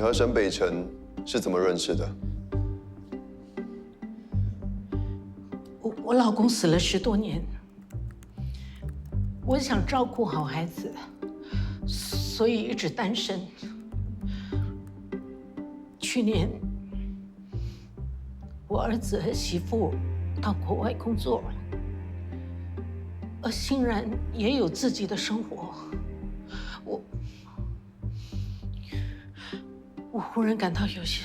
和沈北辰是怎么认识的？我老公死了10多年，我想照顾好孩子，所以一直单身。去年，我儿子和媳妇到国外工作，而欣然也有自己的生活。我忽然感到有些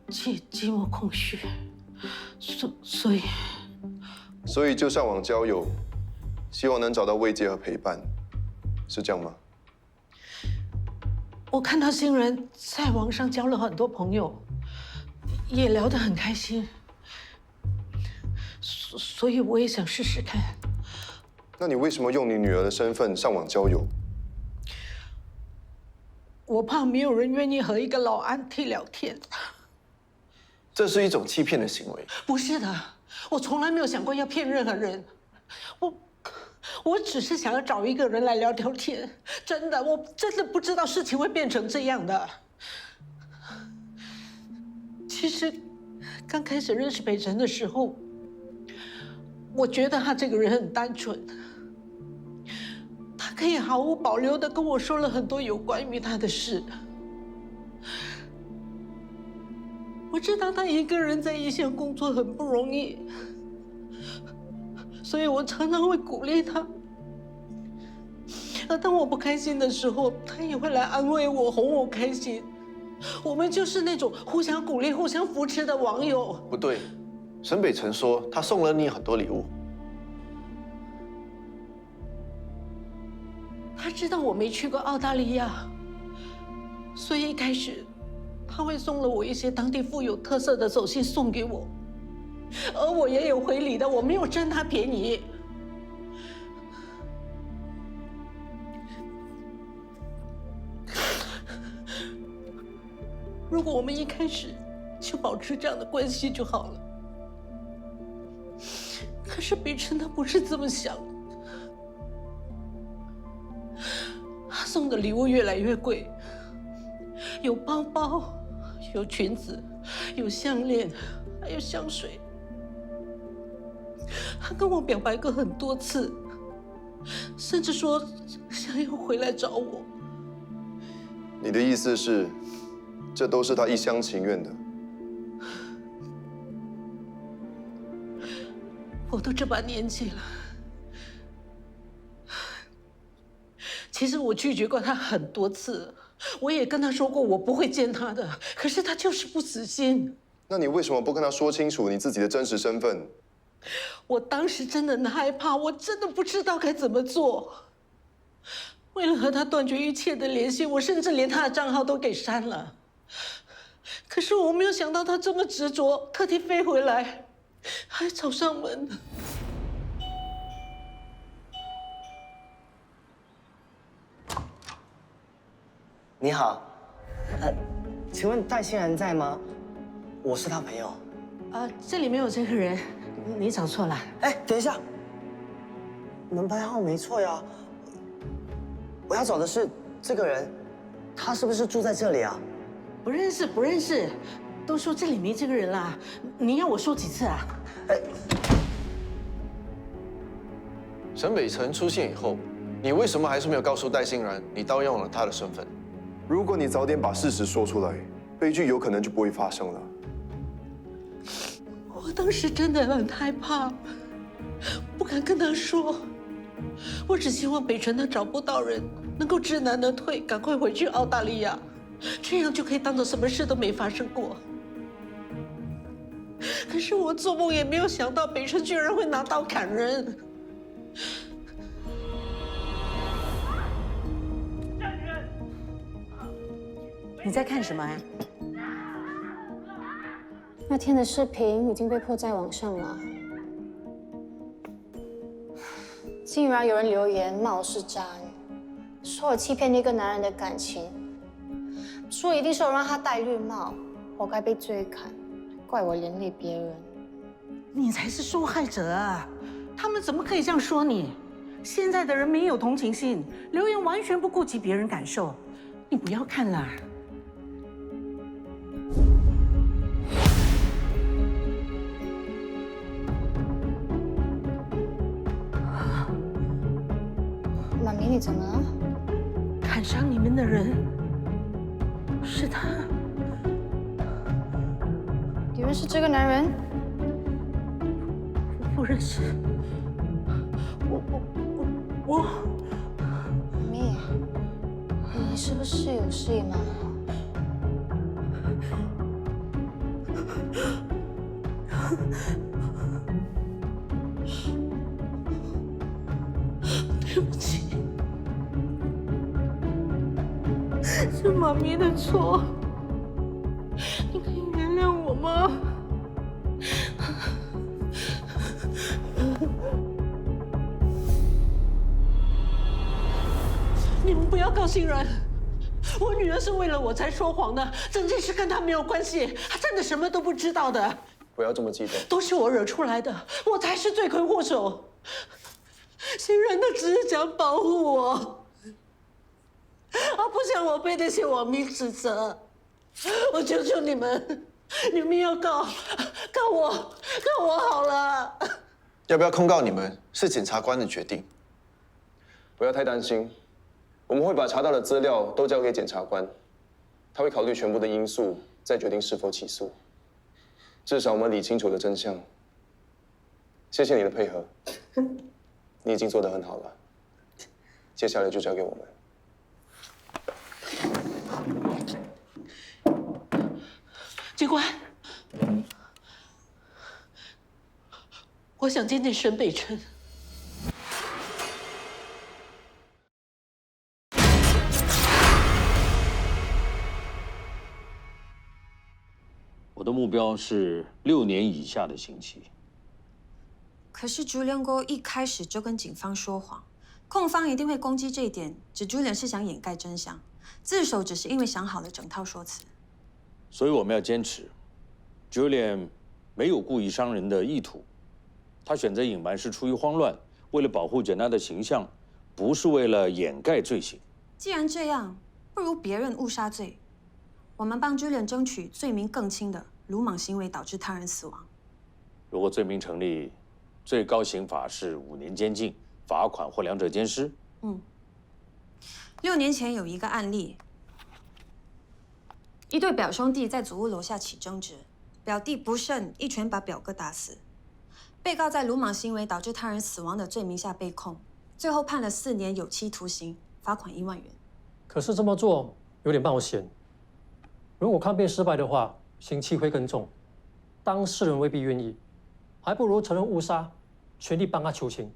寂寞空虚，所以就上网交友，希望能找到慰藉和陪伴，是这样吗？我看到欣然在网上交了很多朋友，也聊得很开心，所以我也想试试看。那你为什么用你女儿的身份上网交友？我怕没有人愿意和一个老阿弟聊天。这是一种欺骗的行为。不是的，我从来没有想过要骗任何人。我只是想要找一个人来聊聊天。真的，我真的不知道事情会变成这样的。其实，刚开始认识北辰的时候，我觉得他这个人很单纯。他可以毫无保留地跟我说了很多有关于他的事。我知道他一个人在一线工作很不容易，所以我常常会鼓励他。而当我不开心的时候，他也会来安慰我，哄我开心。我们就是那种互相鼓励、互相扶持的网友。不对，沈北辰说他送了你很多礼物。他知道我没去过澳大利亚，所以一开始他会送了我一些当地富有特色的手信送给我，而我也有回礼的，我没有占他便宜。如果我们一开始就保持这样的关系就好了。可是北辰他不是这么想的。他送的礼物越来越贵，有包包，有裙子，有项链，还有香水。他跟我表白过很多次，甚至说想要回来找我。你的意思是，这都是他一厢情愿的？我都这把年纪了。其实我拒绝过他很多次，我也跟他说过我不会见他的，可是他就是不死心。那你为什么不跟他说清楚你自己的真实身份？我当时真的很害怕，我真的不知道该怎么做。为了和他断绝一切的联系，我甚至连他的账号都给删了。可是我没有想到他这么执着，特地飞回来，还找上门。你好，请问戴欣然在吗？我是他朋友。这里没有这个人，你找错了。哎，等一下，门牌号没错呀。我要找的是这个人，他是不是住在这里啊？不认识，不认识。都说这里没这个人啦，你要我说几次啊？沈北辰出现以后，你为什么还是没有告诉戴欣然你盗用了他的身份？如果你早点把事实说出来，悲剧有可能就不会发生了。我当时真的很害怕，不敢跟他说。我只希望北辰他找不到人，能够知难而退，赶快回去澳大利亚，这样就可以当做什么事都没发生过。可是我做梦也没有想到，北辰居然会拿刀砍人。你在看什么啊？那天的视频已经被迫在网上了，竟然有人留言骂我是渣女，说我欺骗了一个男人的感情，说一定是我让他戴绿帽，活该被追砍，怪我连累别人。你才是受害者啊！他们怎么可以这样说你？现在的人没有同情心，留言完全不顾及别人感受。你不要看啦。妈咪，你怎么了？砍伤你们的人是他。你认识这个男人？不认识。我。妈咪，你是不是有事隐瞒我？对不起，是妈咪的错，你可以原谅我吗？你们不要告欣然，我女儿是为了我才说谎的，整件事跟她没有关系，她真的什么都不知道的，不要这么激动。都是我惹出来的，我才是罪魁祸首。欣然他只是想保护我，他不想我被那些网民指责。我求求你们，你们要告我好了。要不要控告你们是检察官的决定，不要太担心，我们会把查到的资料都交给检察官，他会考虑全部的因素，再决定是否起诉。至少我们理清楚了真相。谢谢你的配合。你已经做得很好了，接下来就交给我们。警官，我想见见沈北辰。我的目标是6年以下的刑期。可是Julian哥一开始就跟警方说谎，控方一定会攻击这一点，指Julian是想掩盖真相，自首只是因为想好了整套说辞。所以我们要坚持，Julian没有故意伤人的意图，他选择隐瞒是出于慌乱，为了保护Jenna的形象，不是为了掩盖罪行。既然这样，不如别人误杀罪，我们帮Julian争取罪名更轻的鲁莽行为导致他人死亡。如果罪名成立，最高刑罚是5年监禁、罚款或两者兼施。6年前有一个案例，一对表兄弟在祖屋楼下起争执，表弟不慎一拳把表哥打死，被告在鲁莽行为导致他人死亡的罪名下被控，最后判了4年有期徒刑，罚款1万元。可是这么做有点冒险，如果抗辩失败的话，刑期会更重，当事人未必愿意。还不如承认误杀，全力帮他求情。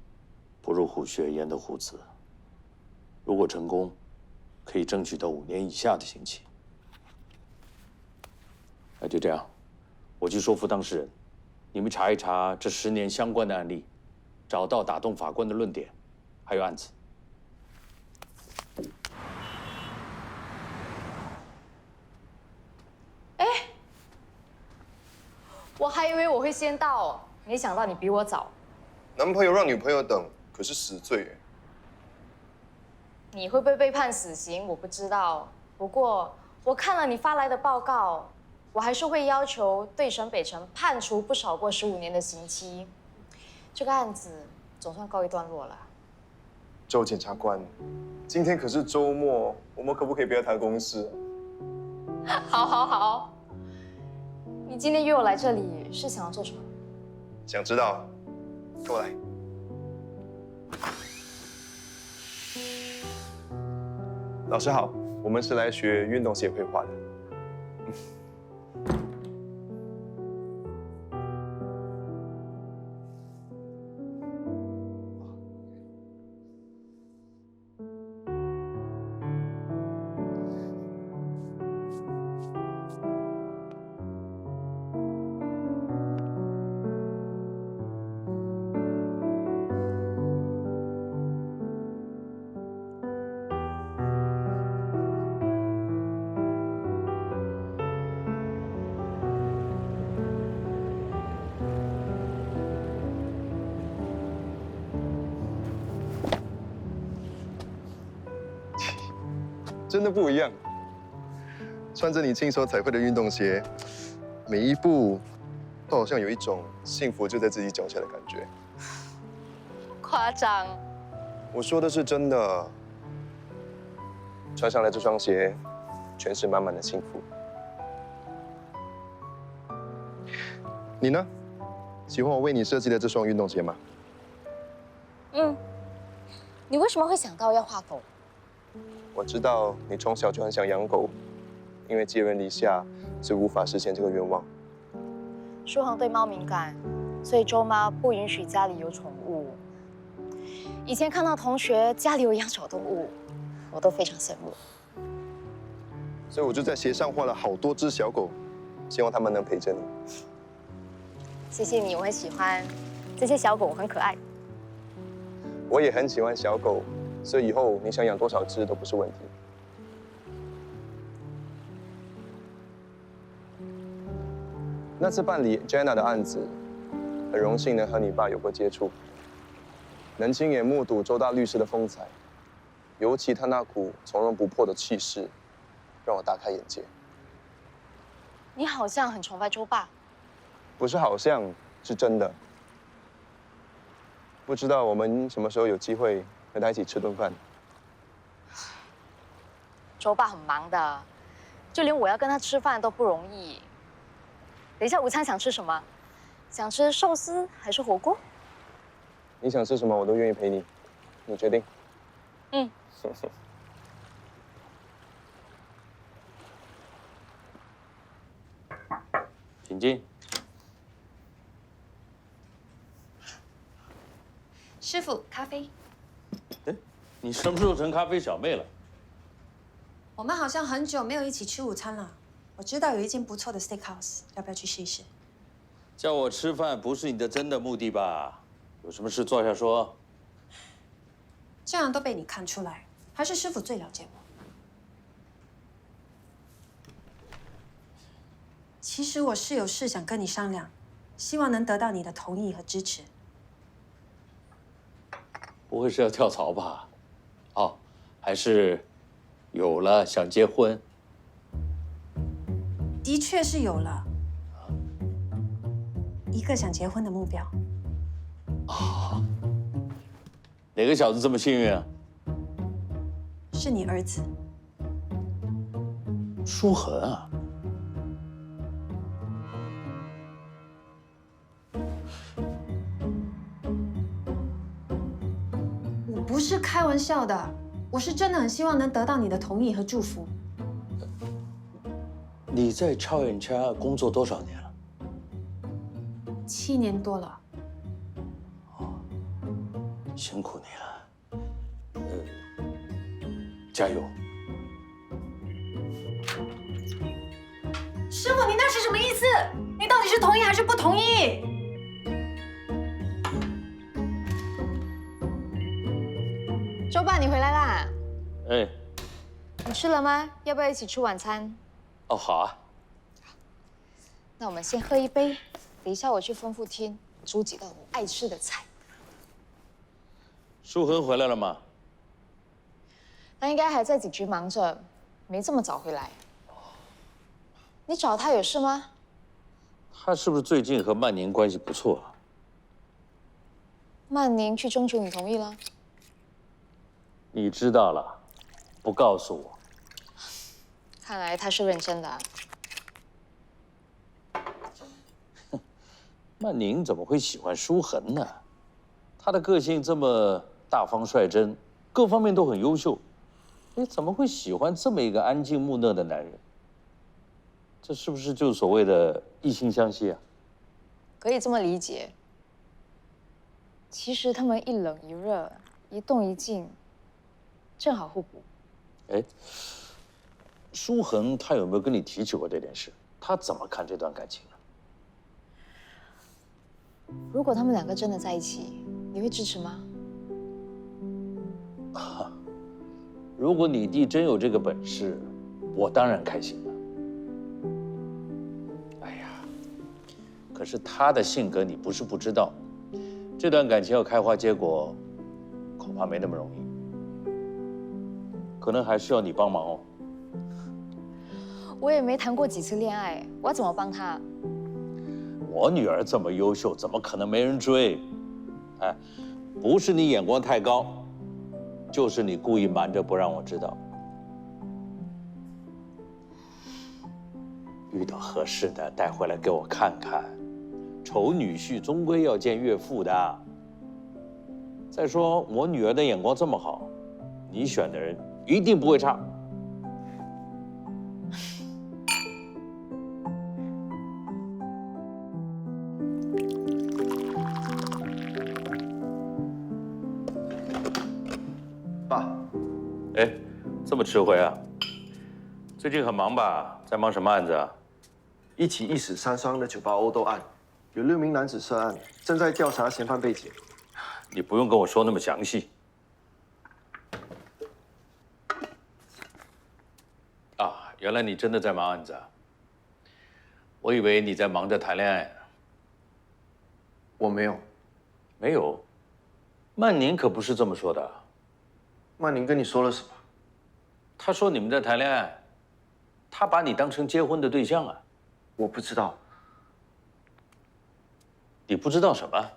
不入虎穴，焉得虎子。如果成功，可以争取到5年以下的刑期。那就这样，我去说服当事人，你们查一查这10年相关的案例，找到打动法官的论点，还有案子。我还以为我会先到，没想到你比我早。男朋友让女朋友等，可是死罪耶。你会不会被判死刑？我不知道。不过我看了你发来的报告，我还是会要求对沈北辰判处不少过15年的刑期。这个案子总算告一段落了。周检察官，今天可是周末，我们可不可以不要谈公事？好，好，好。你今天约我来这里是想要做什么？想知道？跟我来。老师好，我们是来学运动协会画的。真的不一样，穿着你亲手彩绘的运动鞋，每一步都好像有一种幸福就在自己脚下的感觉。夸张，我说的是真的。穿上了这双鞋，全是满满的幸福。你呢？喜欢我为你设计的这双运动鞋吗？嗯。你为什么会想到要画狗？我知道你从小就很想养狗，因为寄人篱下，所以无法实现这个愿望。书恒对猫敏感，所以周妈不允许家里有宠物。以前看到同学家里有养小动物，我都非常羡慕。所以我就在鞋上画了好多只小狗，希望它们能陪着你。谢谢你，我很喜欢这些小狗，很可爱。我也很喜欢小狗，所以以后你想养多少只都不是问题。那次办理 Jenna 的案子，很荣幸能和你爸有过接触，能亲眼目睹周大律师的风采，尤其他那股从容不迫的气势，让我大开眼界。你好像很崇拜周爸。不是好像，是真的。不知道我们什么时候有机会和他一起吃顿饭。周爸很忙的，就连我要跟他吃饭都不容易。等一下午餐想吃什么？想吃寿司还是火锅？你想吃什么我都愿意陪你，你决定。嗯。请进。师傅，咖啡。哎，你什么时候成咖啡小妹了？我们好像很久没有一起吃午餐了。我知道有一间不错的 steakhouse， 要不要去试一试？叫我吃饭不是你的真的目的吧？有什么事坐下说。这样都被你看出来，还是师傅最了解我。其实我是有事想跟你商量，希望能得到你的同意和支持。不会是要跳槽吧？哦，还是有了想结婚？的确是有了一个想结婚的目标。啊，哪个小子这么幸运啊？是你儿子舒恒啊。我不是开玩笑的，我是真的很希望能得到你的同意和祝福。你在超远家工作多少年了？7年多了。辛苦你了，加油！师傅，你那是什么意思？你到底是同意还是不同意？周爸，你回来啦？哎，你吃了吗？要不要一起吃晚餐？哦，好啊。那我们先喝一杯，等一下我去吩咐厅煮几道我爱吃的菜。舒恒回来了吗？他应该还在警局忙着，没这么早回来。你找他有事吗？他是不是最近和曼宁关系不错啊？曼宁去征求你同意了？你知道了，不告诉我。看来他是认真的。曼宁怎么会喜欢舒恒呢？他的个性这么大方率真，各方面都很优秀，你怎么会喜欢这么一个安静木讷的男人？这是不是就所谓的异性相吸啊？可以这么理解。其实他们一冷一热，一动一静，正好互补。哎，舒恒他有没有跟你提起过这件事？他怎么看这段感情呢？如果他们两个真的在一起，你会支持吗？如果你弟真有这个本事，我当然开心了。哎呀，可是他的性格你不是不知道，这段感情要开花结果，恐怕没那么容易，可能还需要你帮忙哦。我也没谈过几次恋爱，我要怎么帮他？我女儿这么优秀，怎么可能没人追？哎，不是你眼光太高，就是你故意瞒着不让我知道。遇到合适的带回来给我看看，丑女婿终归要见岳父的。再说我女儿的眼光这么好，你选的人一定不会差。爸，哎，这么迟回啊？最近很忙吧？在忙什么案子啊？一起一死三伤的酒吧殴斗案，有6名男子涉案，正在调查嫌犯背景。你不用跟我说那么详细。啊，原来你真的在忙案子啊！我以为你在忙着谈恋爱呢。我没有，没有，曼宁可不是这么说的。曼宁跟你说了什么？他说你们在谈恋爱，他把你当成结婚的对象啊。我不知道。你不知道什么？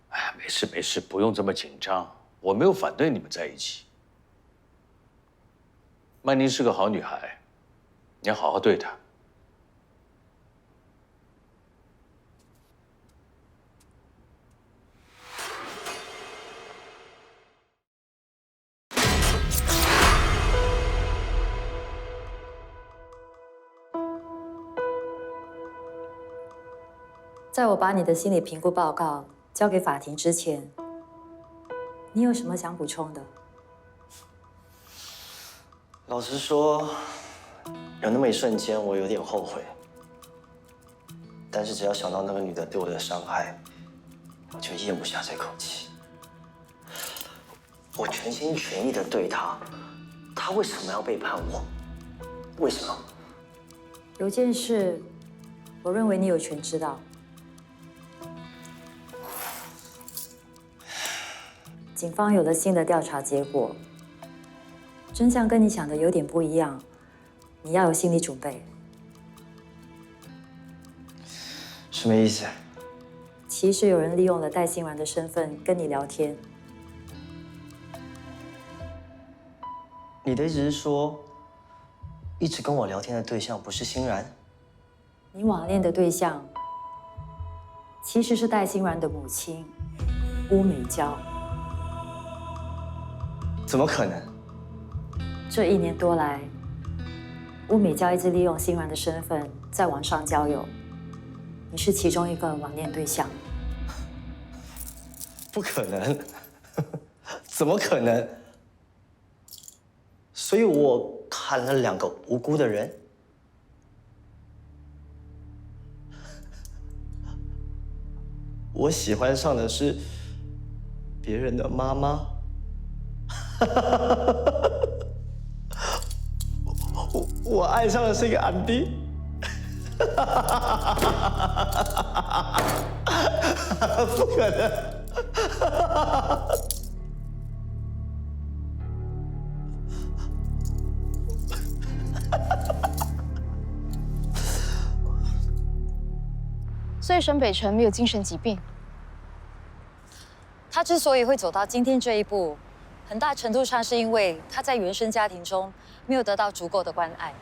哎，没事没事，不用这么紧张。我没有反对你们在一起。曼宁是个好女孩，你要好好对她。在我把你的心理评估报告交给法庭之前，你有什么想补充的？老实说，有那么一瞬间，我有点后悔。但是只要想到那个女的对我的伤害，我就咽不下这口气。我全心全意的对她，她为什么要背叛我？为什么？有件事，我认为你有权知道。警方有了新的调查结果，真相跟你想的有点不一样，你要有心理准备。什么意思？其实有人利用了戴欣然的身份跟你聊天。你的意思是说，一直跟我聊天的对象不是欣然？你网恋的对象其实是戴欣然的母亲巫美娇。怎么可能？这1年多来，巫美娇一直利用欣然的身份在网上交友，你是其中一个网恋对象。不可能，怎么可能？所以我砍了2个无辜的人。我喜欢上的是别人的妈妈。我爱上的是一个安迪。不可能。所以沈北辰没有精神疾病。他之所以会走到今天这一步，很大程度上是因为他在原生家庭中没有得到足够的关爱。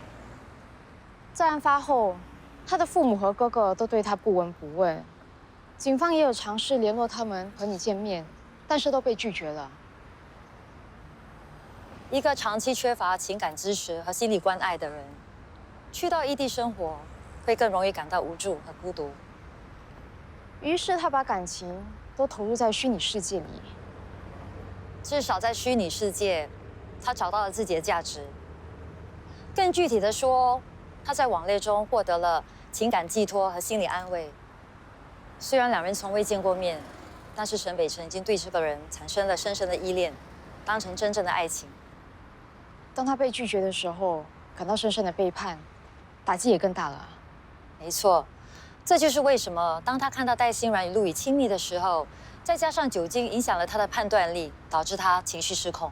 在案发后，他的父母和哥哥都对他不闻不问，警方也有尝试联络他们和你见面，但是都被拒绝了。一个长期缺乏情感支持和心理关爱的人，去到异地生活，会更容易感到无助和孤独。于是他把感情都投入在虚拟世界里。至少在虚拟世界，他找到了自己的价值。更具体的说，他在网恋中获得了情感寄托和心理安慰。虽然2人从未见过面，但是沈北辰已经对这个人产生了深深的依恋，当成真正的爱情。当他被拒绝的时候，感到深深的背叛，打击也更大了。没错，这就是为什么当他看到戴欣然与陆羽亲密的时候，再加上酒精影响了他的判断力，导致他情绪失控。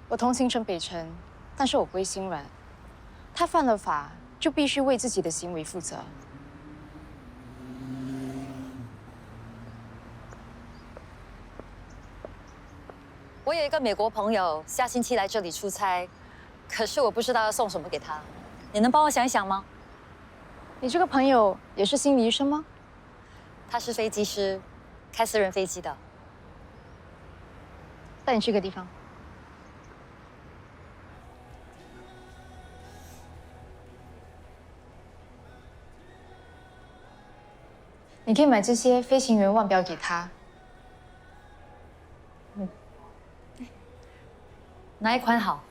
我同情沈北辰，但是我不会心软。他犯了法，就必须为自己的行为负责。我有一个美国朋友，下星期来这里出差，可是我不知道要送什么给他，你能帮我想一想吗？你这个朋友也是心理医生吗？他是飞机师，开私人飞机的。带你去个地方。你可以买这些飞行员腕表给他。哪一款好？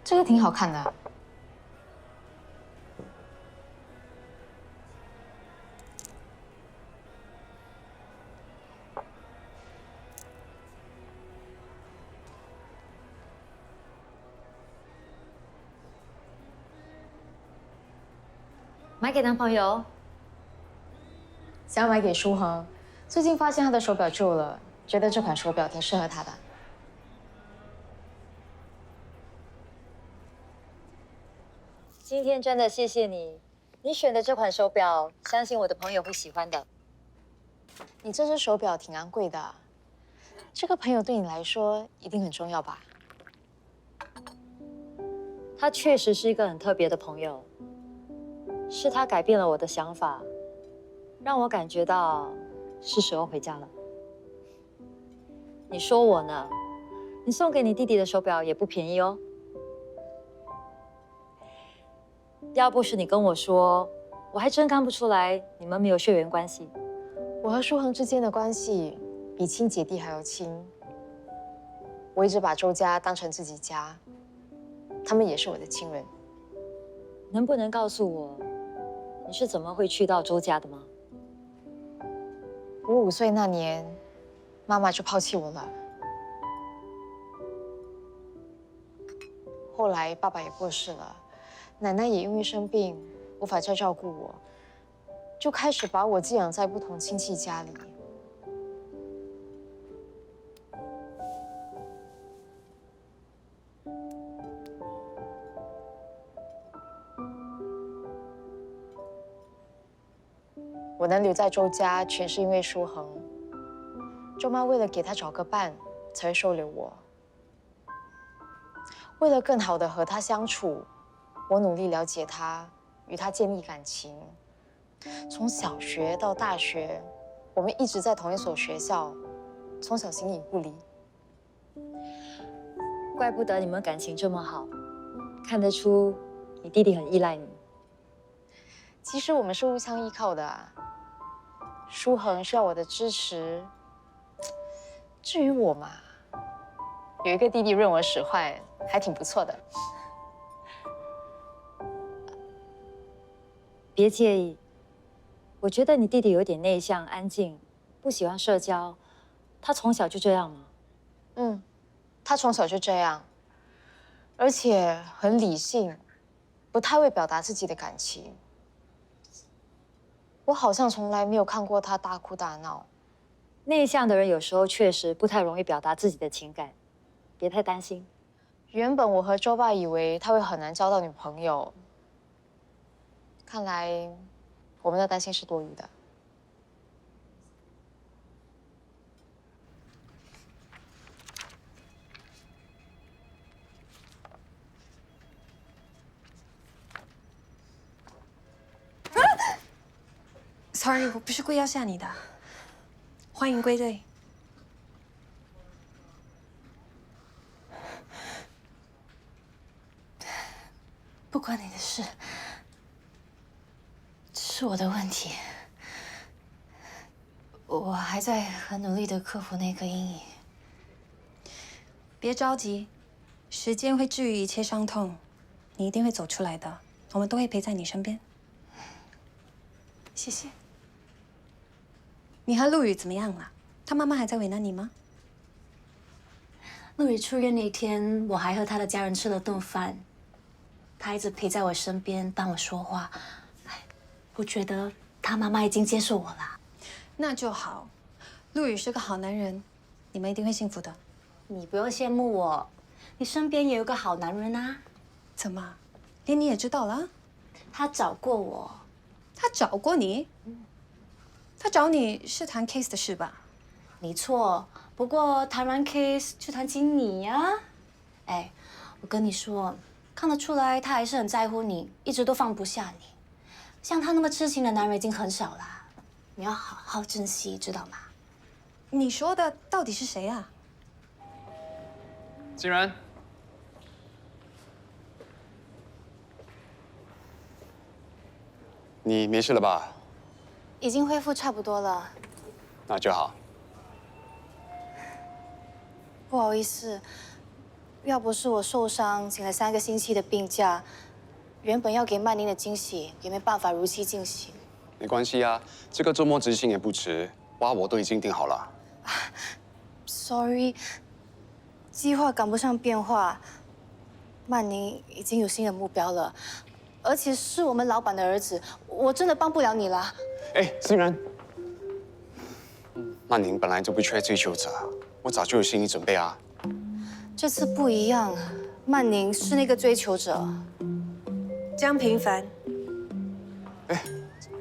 这个挺好看的。买给男朋友。想要买给舒恒，最近发现他的手表旧了，觉得这款手表挺适合他的。今天真的谢谢你，你选的这款手表，相信我的朋友会喜欢的。你这只手表挺昂贵的，这个朋友对你来说一定很重要吧？他确实是一个很特别的朋友，是他改变了我的想法，让我感觉到是时候回家了。你说我呢？你送给你弟弟的手表也不便宜哦。要不是你跟我说，我还真看不出来你们没有血缘关系。我和舒恒之间的关系比亲姐弟还要亲。我一直把周家当成自己家，他们也是我的亲人。能不能告诉我，你是怎么会去到周家的吗？我5岁那年，妈妈就抛弃我了。后来爸爸也过世了，奶奶也因为生病无法再照顾我，就开始把我寄养在不同亲戚家里。我能留在周家，全是因为舒恒。周妈为了给他找个伴，才会收留我。为了更好的和他相处，我努力了解他，与他建立感情。从小学到大学，我们一直在同一所学校，从小形影不离。怪不得你们感情这么好，看得出你弟弟很依赖你。其实我们是互相依靠的啊。舒恒需要我的支持，至于我嘛，有一个弟弟任我使坏，还挺不错的。别介意，我觉得你弟弟有点内向、安静，不喜欢社交。他从小就这样吗？嗯，他从小就这样，而且很理性，不太会表达自己的感情。我好像从来没有看过他大哭大闹。内向的人有时候确实不太容易表达自己的情感，别太担心。原本我和周爸以为他会很难交到女朋友，看来我们的担心是多余的。Sorry， 我不是故意要吓你的。欢迎归队。不关你的事，这是我的问题。我还在很努力的克服那个阴影。别着急，时间会治愈一切伤痛，你一定会走出来的。我们都会陪在你身边。谢谢。你和陆羽怎么样了？他妈妈还在为难你吗？陆羽出院那天，我还和他的家人吃了顿饭。他一直陪在我身边，帮我说话。哎，我觉得他妈妈已经接受我了。那就好。陆羽是个好男人，你们一定会幸福的。你不用羡慕我，你身边也有个好男人啊。怎么，连你也知道了？他找过我。他找过你？他找你是谈 case 的事吧？没错，不过谈完 case 就谈起你呀。哎，我跟你说，看得出来他还是很在乎你，一直都放不下你。像他那么痴情的男人已经很少了，你要好好珍惜，知道吗？你说的到底是谁啊？既然，你没事了吧？已经恢复差不多了。那就好。不好意思，要不是我受伤，请了3个星期的病假，原本要给曼宁的惊喜也没办法如期进行。没关系啊，这个周末执行也不迟。花我都已经定好了。Sorry， 计划赶不上变化。曼宁已经有新的目标了，而且是我们老板的儿子，我真的帮不了你了。哎，欣然，曼宁本来就不缺追求者，我早就有心理准备啊。这次不一样，曼宁是那个追求者。江平凡，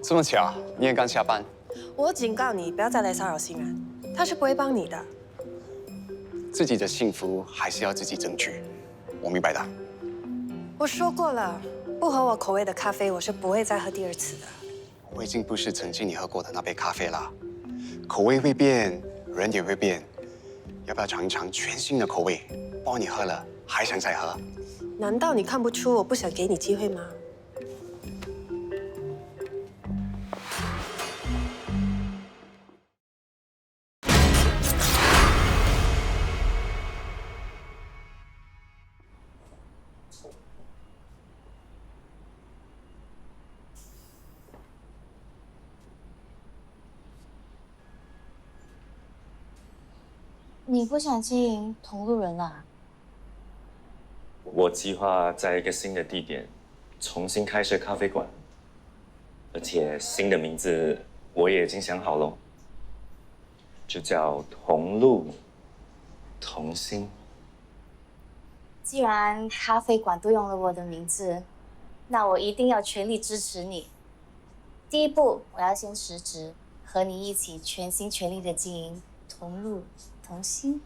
这么巧，你也刚下班。我警告你，不要再来骚扰欣然，他是不会帮你的。自己的幸福还是要自己争取，我明白的。我说过了，不合我口味的咖啡，我是不会再喝第2次的。我已经不是曾经你喝过的那杯咖啡了，口味会变，人也会变。要不要尝一尝全新的口味？包你喝了还想再喝？难道你看不出我不想给你机会吗？你不想经营同路人啦？我计划在一个新的地点重新开设咖啡馆，而且新的名字我也已经想好了，就叫同路同心。既然咖啡馆都用了我的名字，那我一定要全力支持你。第一步，我要先辞职，和你一起全心全力的经营同路同心。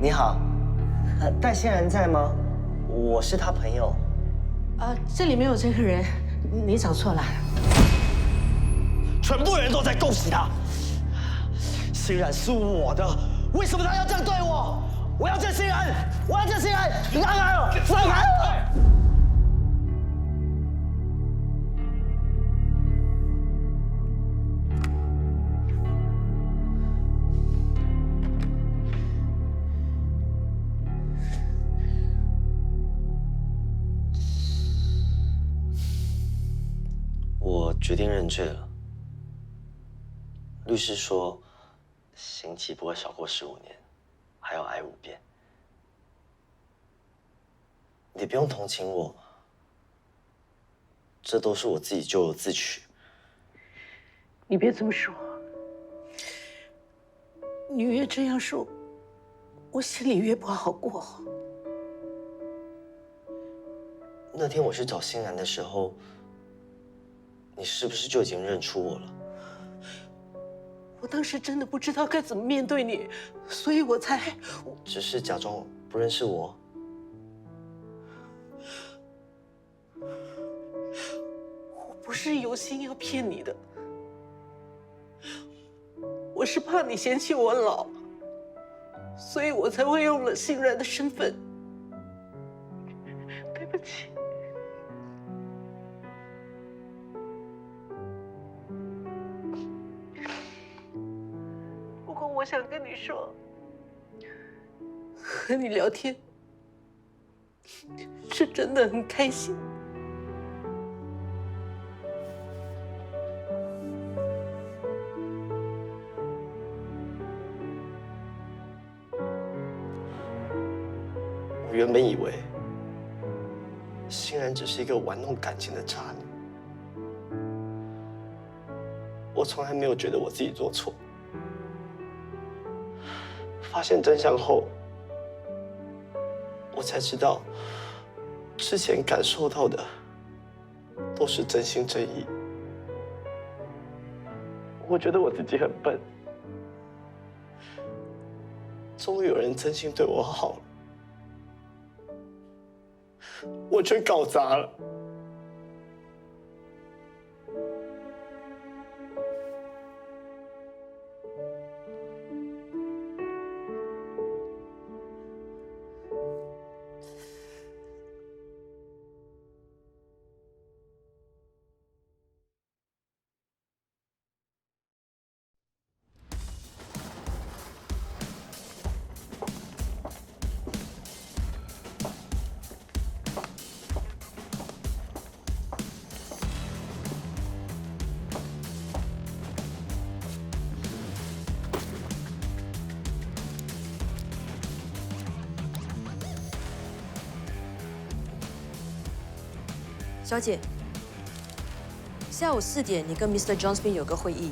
你好，戴欣然在吗？我是他朋友。这里没有这个人，你找错了。全部人都在恭喜他。欣然是我的，为什么他要这样对我？我要见欣然，我要见欣然！让开了，放开了！我决定认罪了。律师说，刑期不会少过15年，还要挨5遍。你不用同情我，这都是我自己咎由自取。你别这么说，你越这样说，我心里越不好过。那天我去找欣然的时候，你是不是就已经认出我了？我当时真的不知道该怎么面对你，所以我才……只是假装不认识我。我不是有心要骗你的，我是怕你嫌弃我老，所以我才会用了欣然的身份。对不起。不过我想跟你说，和你聊天是真的很开心。我原本以为欣然只是一个玩弄感情的渣女。我从来没有觉得我自己做错。发现真相后，我才知道，之前感受到的都是真心真意。我觉得我自己很笨，终于有人真心对我好了，我却搞砸了。小姐，下午4点你跟 Mr. Johnston 有个会议，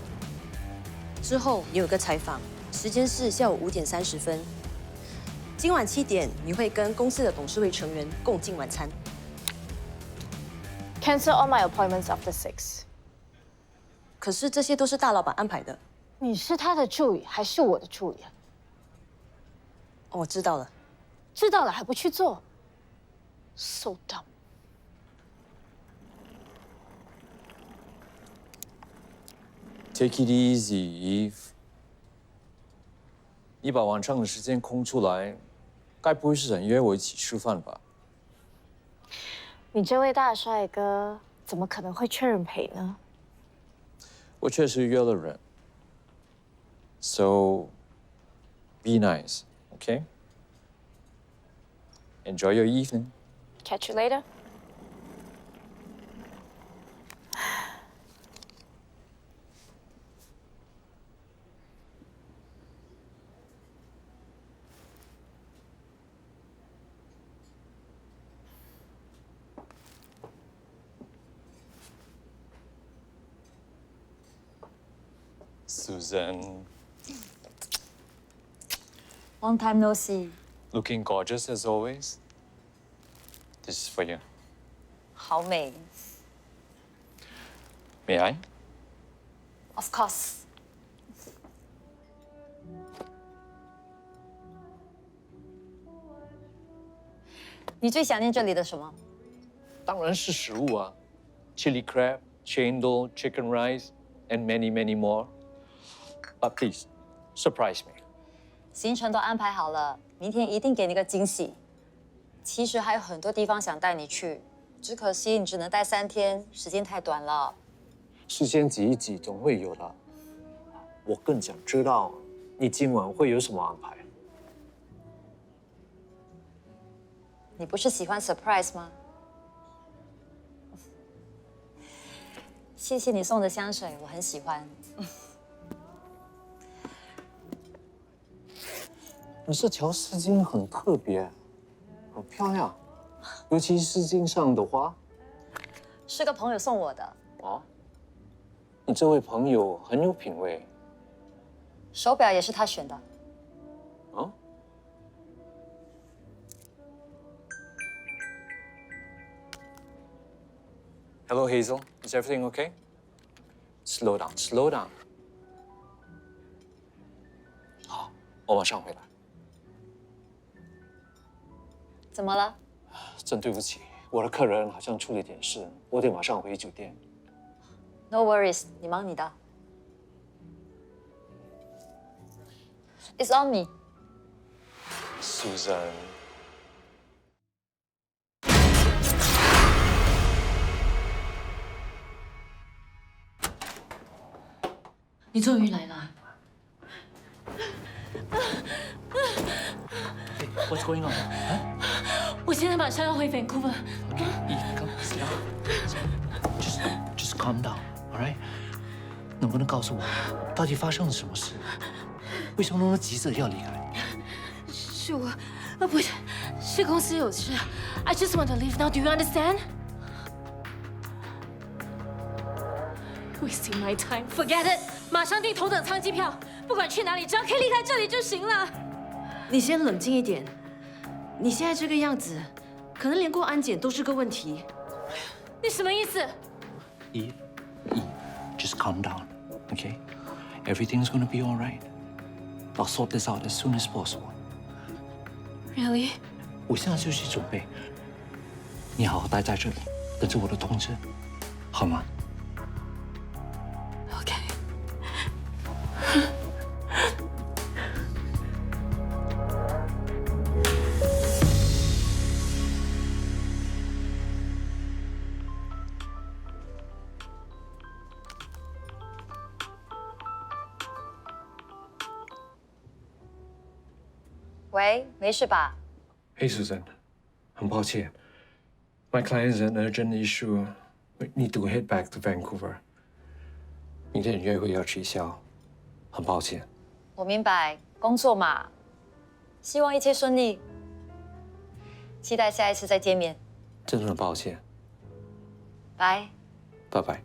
之后你有个采访，时间是下午5点30分。今晚7点你会跟公司的董事会成员共进晚餐。Cancel all my appointments after 6. 可是这些都是大老板安排的。你是他的助理还是我的助理啊？我知道了。知道了还不去做 ，so dumb。Take it easy, Eve。你把晚上的时间空出来，该不会是想约我一起吃饭吧？你这位大帅哥怎么可能会缺人陪呢？我确实约了人。So, be nice, okay? Enjoy your evening. Catch you later. Susan, Long time no see. looking gorgeous as always. This is for you. 好美。May I? Of course. 你最想念这里的什么？当然是食物啊 ，chili crab, chendol, chicken rice, and many, many more. But please, surprise me. 行程都安排好了，明天一定给你个惊喜。其实还有很多地方想带你去，只可惜你只能待3天，时间太短了。时间挤一挤，总会有的。我更想知道你今晚会有什么安排。你不是喜欢 surprise 吗？谢谢你送的香水，我很喜欢。你这条丝巾很特别，很漂亮，尤其是丝巾上的花。是个朋友送我的。哦，你这位朋友很有品味。手表也是他选的。哦。Hello, Hazel. Is everything okay? Slow down, slow down. 好，我马上回来。怎么了？真对不起，我的客人好像出了点事，我得马上回酒店。No worries， 你忙你的。It's on me. Susan。你终于来了。What's going on? 我现在马上要回 Vancouver。Eve, come, sit down. Just calm down, all right? 能不能告诉我，到底发生了什么事？为什么那么急着要离开？是我，是公司有事 ，I just want to leave now. Do you understand? Wasting my time. Forget it. 马上订头等舱机票，不管去哪里，只要可以离开这里就行了。你先冷静一点，你现在这个样子，可能连过安检都是个问题。你什么意思？ Eve, just calm down, okay? Everything's gonna be all right. I'll sort this out as soon as possible. Really? 我现在就去准备。你好好待在这里，等着我的通知，好吗？ OK。喂，没事吧？ Hey Susan， 很抱歉 ，My client has an urgent issue. We need to head back to Vancouver. 明天约会要取消，很抱歉。我明白，工作嘛，希望一切顺利，期待下一次再见面。真的很抱歉，拜。拜拜。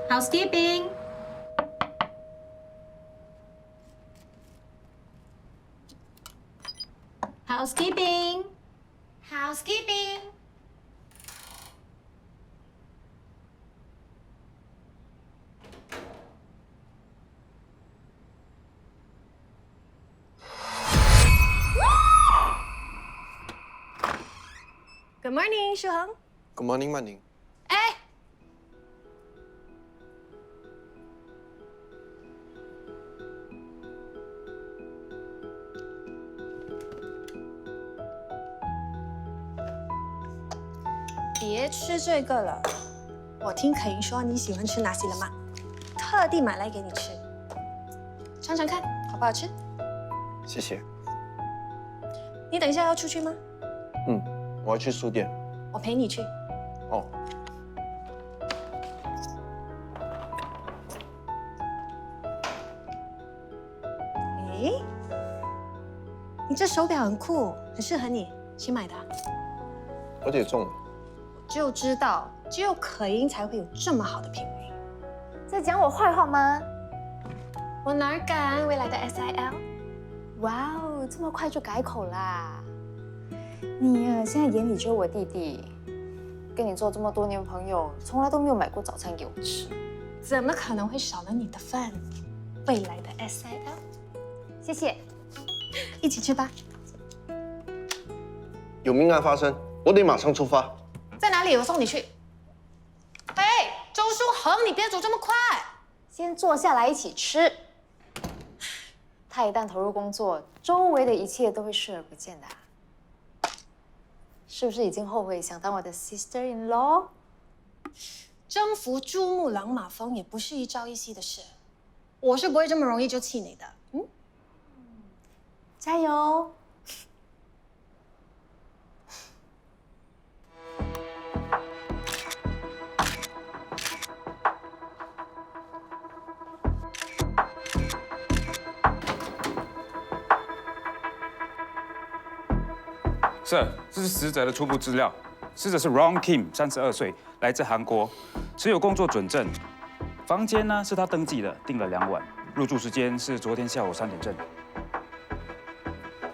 Housekeeping. Housekeeping. Housekeeping. Good morning，舒恒。 Good morning， 曼宁。哎，别吃这个了，我听可盈说你喜欢吃纳西了吗？特地买来给你吃，尝尝看好不好吃？谢谢。你等一下要出去吗？我要去书店。我陪你去。哦。哎，你这手表很酷，很适合你，谁买的？我姐中了。就知道，只有可盈才会有这么好的品味。在讲我坏话吗？我哪敢，未来的 SIL。哇哦，这么快就改口啦！你呀，现在眼里只有我弟弟，跟你做这么多年朋友，从来都没有买过早餐给我吃。怎么可能会少了你的份？未来的 SIL。谢谢，一起吃吧。有命案发生，我得马上出发。在哪里？我送你去。哎，周书恒，你别走这么快。先坐下来一起吃。他一旦投入工作，周围的一切都会视而不见的。是不是已经后悔想当我的 sister-in-law？ 征服珠穆朗玛峰也不是一朝一夕的事，我是不会这么容易就气馁的。加油！Sir， 这是死者的初步资料。死者是 Ron Kim， 32岁，来自韩国，持有工作准证。房间呢是他登记的，订了2晚。入住时间是昨天下午3点正。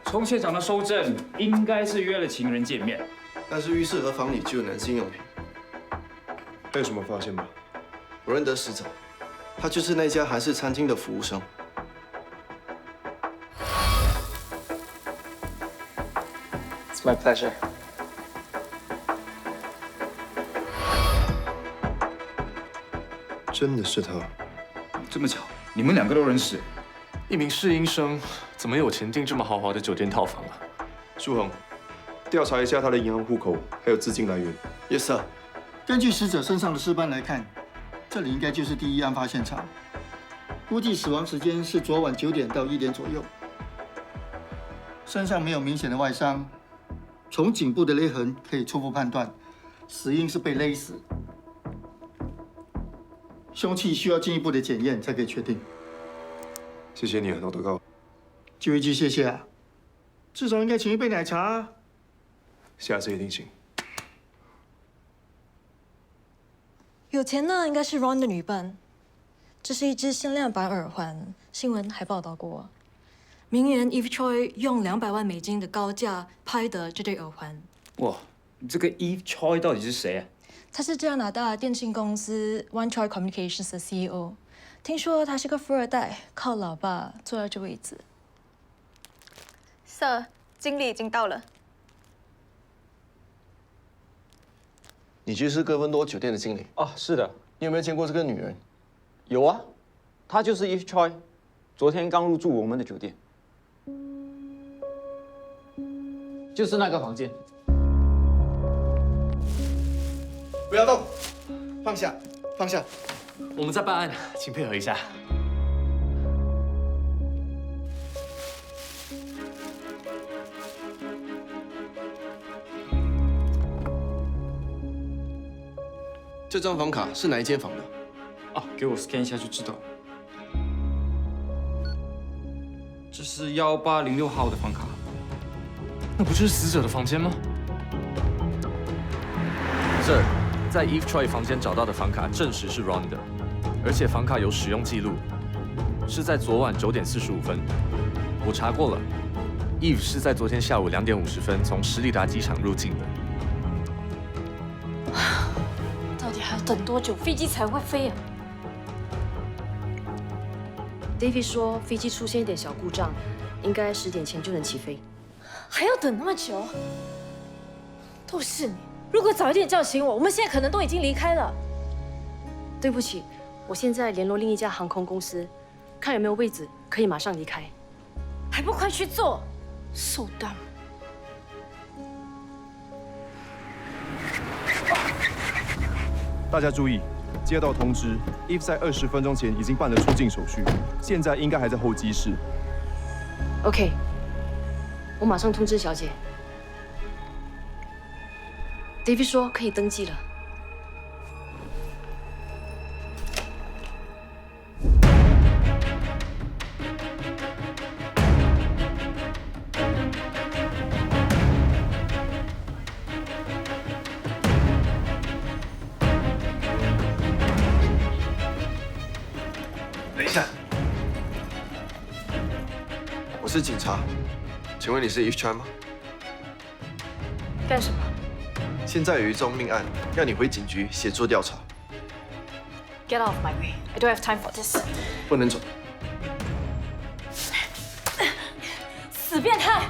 从现场的收证，应该是约了情人见面。但是浴室和房里只有男性用品。还有什么发现吗？我认得死者，他就是那家韩式餐厅的服务生。It's my pleasure. 真的是他，这么巧，你们2个都认识？一名试音生怎么有钱订这么豪华的酒店套房啊？舒恒，调查一下他的银行户口还有资金来源。Yes sir。根据死者身上的尸斑来看，这里应该就是第一案发现场。估计死亡时间是昨晚9点到1点左右。身上没有明显的外伤，从颈部的勒痕可以初步判断，死因是被勒死。凶器需要进一步的检验才可以确定。谢谢你啊，老德高。就一句谢谢啊，至少应该请一杯奶茶啊。下次一定请。有钱呢，应该是 Ron 的女伴。这是一只限量版耳环，新闻还报道过。名媛 Eve Choi 用200万美金的高价拍的这对耳环。哇，这个 Eve Choi 到底是谁啊？他是加拿大电信公司 One Choi Communications 的 CEO。听说他是个富二代，靠老爸坐在这位子。Sir， 经理已经到了。你就是哥温多酒店的经理哦，是的。你有没有见过这个女人？有啊，她就是 Eve Choi， 昨天刚入住我们的酒店。就是那个房间。不要动，放下，放下。我们在办案，请配合一下。这张房卡是哪一间房的？啊，给我 scan 一下就知道。这是1806号的房卡。那不就是死者的房间吗？ Sir， 在 Eve Choi 房间找到的房卡证实是 Ron 的，而且房卡有使用记录，是在昨晚9点45分。我查过了 ，Eve 是在昨天下午2点50分从史里达机场入境的。到底还要等多久飞机才会飞啊 David 说飞机出现一点小故障，应该10点前就能起飞。还要等那么久？都是你！如果早一点叫醒我，我们现在可能都已经离开了。对不起，我现在联络另一家航空公司，看有没有位置可以马上离开。还不快去做？So dumb。大家注意，接到通知 ，Eve 在20分钟前已经办了出境手续，现在应该还在候机室。OK， 我马上通知小姐。David 说可以登机了。等一下，我是警察，请问你是 Eve Choi 吗？干什么？现在有一宗命案，要你回警局协助调查。 Get out of my way! I don't have time for this. 不能走。死变态！